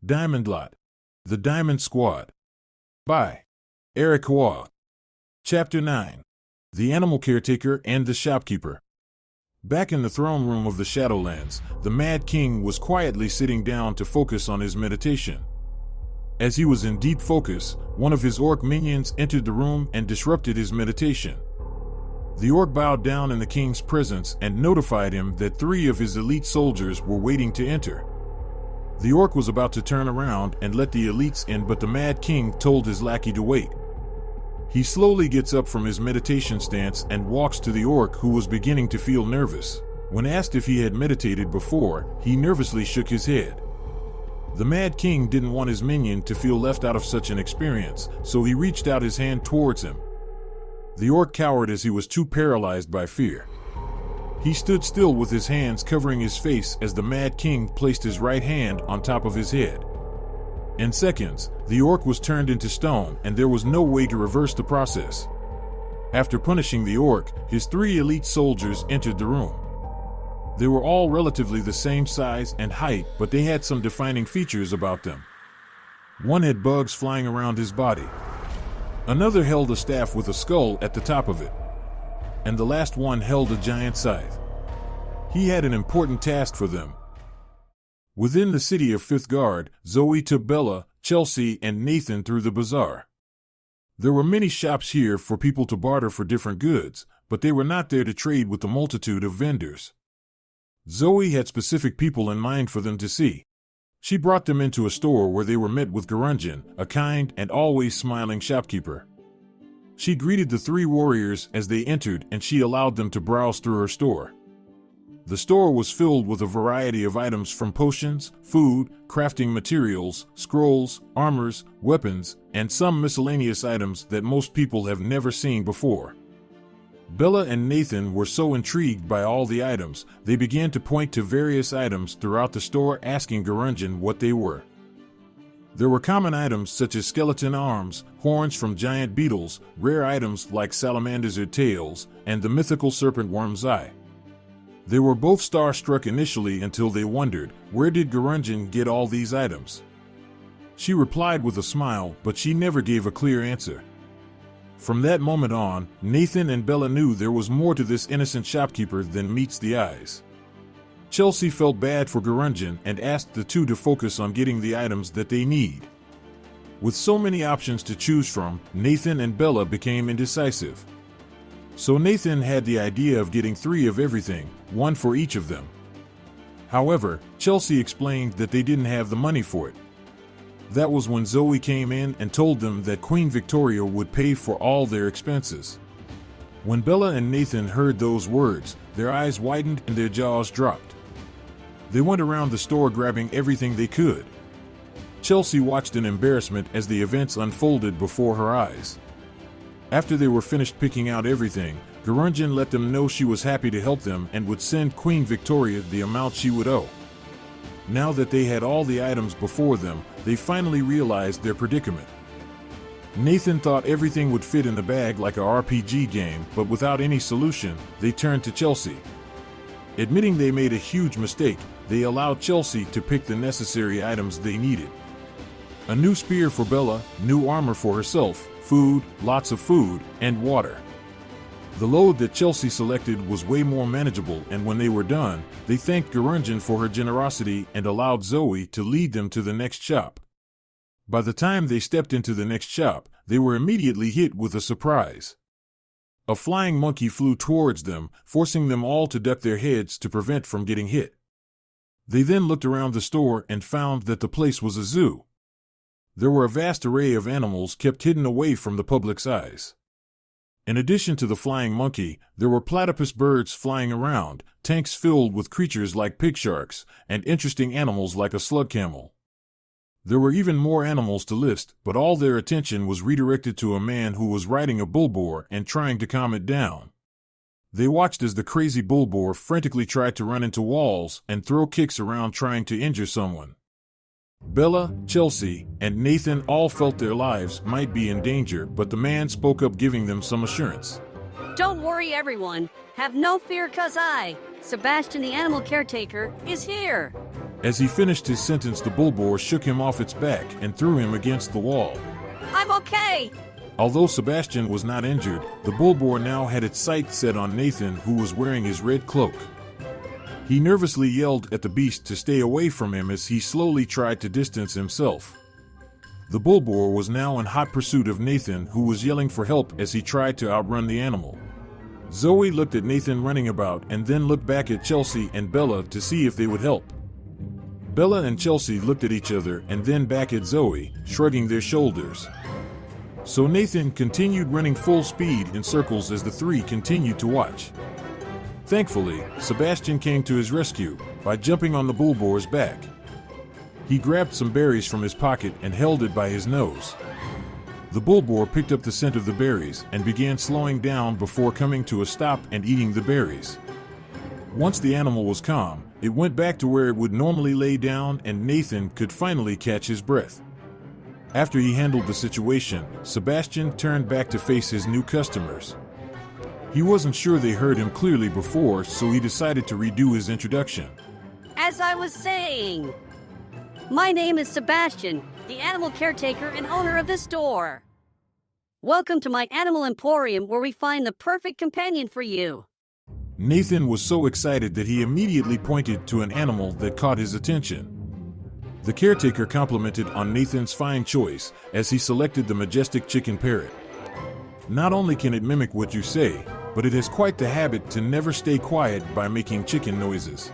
Diamondlot, The Diamond Squad. By Eric Waugh. Chapter 9. The Animal Caretaker and the Shopkeeper. Back in the throne room of the Shadowlands, the Mad King was quietly sitting down to focus on his meditation. As he was in deep focus, one of his orc minions entered the room and disrupted his meditation. The orc bowed down in the king's presence and notified him that 3 of his elite soldiers were waiting to enter. The orc was about to turn around and let the elites in, but the Mad King told his lackey to wait. He slowly gets up from his meditation stance and walks to the orc, who was beginning to feel nervous. When asked if he had meditated before, he nervously shook his head. The Mad King didn't want his minion to feel left out of such an experience, so he reached out his hand towards him. The orc cowered as he was too paralyzed by fear. He stood still with his hands covering his face as the Mad King placed his right hand on top of his head. In seconds, the orc was turned into stone, and there was no way to reverse the process. After punishing the orc, his 3 elite soldiers entered the room. They were all relatively the same size and height, but they had some defining features about them. One had bugs flying around his body. Another held a staff with a skull at the top of it. And the last one held a giant scythe. He had an important task for them. Within the city of Fifth Guard, Zoe took Bella, Chelsea, and Nathan through the bazaar. There were many shops here for people to barter for different goods, but they were not there to trade with the multitude of vendors. Zoe had specific people in mind for them to see. She brought them into a store where they were met with Guranjan, a kind and always smiling shopkeeper. She greeted the 3 warriors as they entered, and she allowed them to browse through her store. The store was filled with a variety of items, from potions, food, crafting materials, scrolls, armors, weapons, and some miscellaneous items that most people have never seen before. Bella and Nathan were so intrigued by all the items, they began to point to various items throughout the store, asking Guranjan what they were. There were common items such as skeleton arms, horns from giant beetles, rare items like salamanders' tails, and the mythical serpent worm's eye. They were both starstruck initially until they wondered, where did Guranjan get all these items? She replied with a smile, but she never gave a clear answer. From that moment on, Nathan and Bella knew there was more to this innocent shopkeeper than meets the eyes. Chelsea felt bad for Guranjan and asked the 2 to focus on getting the items that they need. With so many options to choose from, Nathan and Bella became indecisive. So Nathan had the idea of getting 3 of everything, 1 for each of them. However, Chelsea explained that they didn't have the money for it. That was when Zoe came in and told them that Queen Victoria would pay for all their expenses. When Bella and Nathan heard those words, their eyes widened and their jaws dropped. They went around the store grabbing everything they could. Chelsea watched in embarrassment as the events unfolded before her eyes. After they were finished picking out everything, Guranjan let them know she was happy to help them and would send Queen Victoria the amount she would owe. Now that they had all the items before them, they finally realized their predicament. Nathan thought everything would fit in the bag like a RPG game, but without any solution, they turned to Chelsea. Admitting they made a huge mistake, they allowed Chelsea to pick the necessary items they needed. A new spear for Bella, new armor for herself, food, lots of food, and water. The load that Chelsea selected was way more manageable, and when they were done, they thanked Guranjan for her generosity and allowed Zoe to lead them to the next shop. By the time they stepped into the next shop, they were immediately hit with a surprise. A flying monkey flew towards them, forcing them all to duck their heads to prevent from getting hit. They then looked around the store and found that the place was a zoo. There were a vast array of animals kept hidden away from the public's eyes. In addition to the flying monkey, there were platypus birds flying around, tanks filled with creatures like pig sharks, and interesting animals like a slug camel. There were even more animals to list, but all their attention was redirected to a man who was riding a bullboar and trying to calm it down. They watched as the crazy bullboar frantically tried to run into walls and throw kicks around trying to injure someone. Bella, Chelsea, and Nathan all felt their lives might be in danger, but the man spoke up, giving them some assurance. Don't worry, everyone. Have no fear, 'cause I, Sebastian the Animal Caretaker, is here. As he finished his sentence, the Bullboar shook him off its back and threw him against the wall. I'm okay! Although Sebastian was not injured, the Bullboar now had its sights set on Nathan, who was wearing his red cloak. He nervously yelled at the beast to stay away from him as he slowly tried to distance himself. The Bullboar was now in hot pursuit of Nathan, who was yelling for help as he tried to outrun the animal. Zoe looked at Nathan running about and then looked back at Chelsea and Bella to see if they would help. Bella and Chelsea looked at each other and then back at Zoe, shrugging their shoulders. So Nathan continued running full speed in circles as the three continued to watch. Thankfully, Sebastian came to his rescue by jumping on the Bullboar's back. He grabbed some berries from his pocket and held it by his nose. The Bullboar picked up the scent of the berries and began slowing down before coming to a stop and eating the berries. Once the animal was calm, it went back to where it would normally lay down and Nathan could finally catch his breath. After he handled the situation, Sebastian turned back to face his new customers. He wasn't sure they heard him clearly before, so he decided to redo his introduction. As I was saying, my name is Sebastian, the animal caretaker and owner of this store. Welcome to my animal emporium where we find the perfect companion for you. Nathan was so excited that he immediately pointed to an animal that caught his attention. The caretaker complimented on Nathan's fine choice as he selected the majestic chicken parrot. Not only can it mimic what you say, but it has quite the habit to never stay quiet by making chicken noises.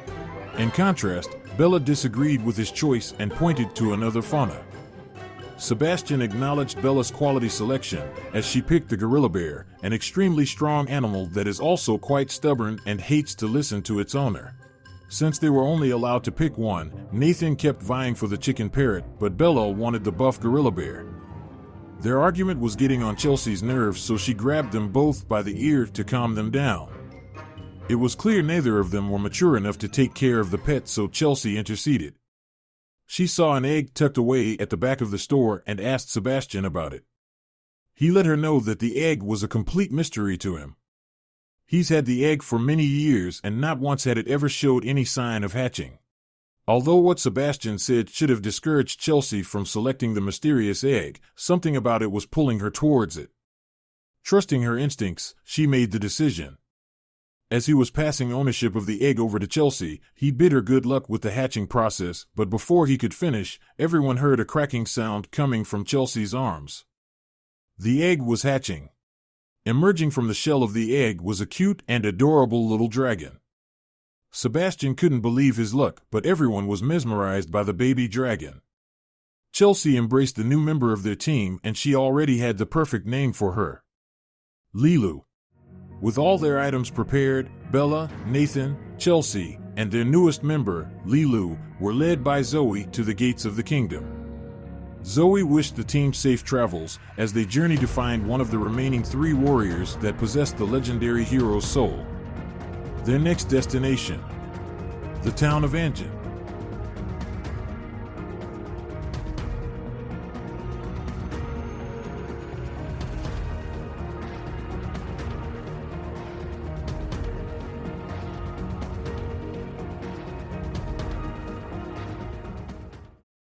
In contrast, Bella disagreed with his choice and pointed to another fauna. Sebastian acknowledged Bella's quality selection as she picked the gorilla bear, an extremely strong animal that is also quite stubborn and hates to listen to its owner. Since they were only allowed to pick one, Nathan kept vying for the chicken parrot, but Bella wanted the buff gorilla bear. Their argument was getting on Chelsea's nerves, so she grabbed them both by the ear to calm them down. It was clear neither of them were mature enough to take care of the pet, so Chelsea interceded. She saw an egg tucked away at the back of the store and asked Sebastian about it. He let her know that the egg was a complete mystery to him. He's had the egg for many years and not once had it ever showed any sign of hatching. Although what Sebastian said should have discouraged Chelsea from selecting the mysterious egg, something about it was pulling her towards it. Trusting her instincts, she made the decision. As he was passing ownership of the egg over to Chelsea, he bid her good luck with the hatching process, but before he could finish, everyone heard a cracking sound coming from Chelsea's arms. The egg was hatching. Emerging from the shell of the egg was a cute and adorable little dragon. Sebastian couldn't believe his luck, but everyone was mesmerized by the baby dragon. Chelsea embraced the new member of their team, and she already had the perfect name for her: Leeloo. With all their items prepared, Bella, Nathan, Chelsea, and their newest member, Leeloo, were led by Zoe to the gates of the kingdom. Zoe wished the team safe travels as they journeyed to find one of the remaining 3 warriors that possessed the legendary hero's soul. Their next destination: the town of Anjan.